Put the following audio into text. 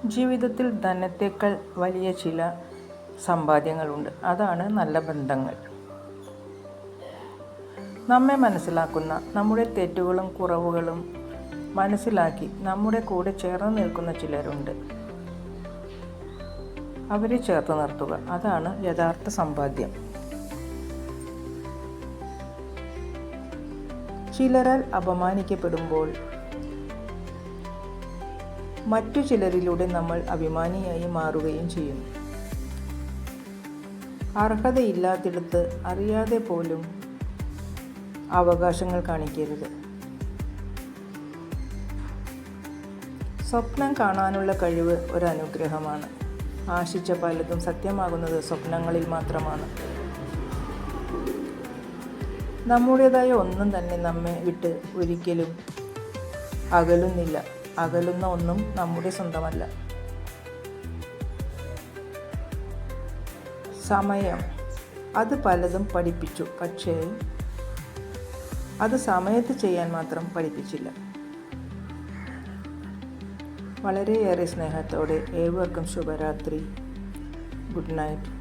ജീവിതത്തിൽ ധനത്തേക്കാൾ വലിയ ചില സമ്പാദ്യങ്ങളുണ്ട്. അതാണ് നല്ല ബന്ധങ്ങൾ. നമ്മെ മനസ്സിലാക്കുന്ന, നമ്മുടെ തെറ്റുകളും കുറവുകളും മനസ്സിലാക്കി നമ്മുടെ കൂടെ ചേർന്ന് നിൽക്കുന്ന ചിലരുണ്ട്. അവരെ ചേർത്ത് നിർത്തുക, അതാണ് യഥാർത്ഥ സമ്പാദ്യം. ചിലരാൽ അപമാനിക്കപ്പെടുമ്പോൾ മറ്റു ചിലരിലൂടെ നമ്മൾ അഭിമാനിയായി മാറുകയും ചെയ്യും. അർഹതയില്ലാത്തിടത്ത് അറിയാതെ പോലും അവകാശങ്ങൾ കാണിക്കരുത്. സ്വപ്നം കാണാനുള്ള കഴിവ് ഒരനുഗ്രഹമാണ്. ആശിച്ച പലതും സത്യമാകുന്നത് സ്വപ്നങ്ങളിൽ മാത്രമാണ്. നമ്മുടേതായ ഒന്നും തന്നെ നമ്മെ വിട്ട് ഒരിക്കലും അകലുന്നില്ല. അകലുന്ന ഒന്നും നമ്മുടെ സ്വന്തമല്ല. സമയം അത് പലതും പഠിപ്പിച്ചു, പക്ഷേ അത് സമയത്ത് ചെയ്യാൻ മാത്രം പഠിപ്പിച്ചില്ല. വളരെയേറെ സ്നേഹത്തോടെ ഏവർക്കും ശുഭരാത്രി. Good night.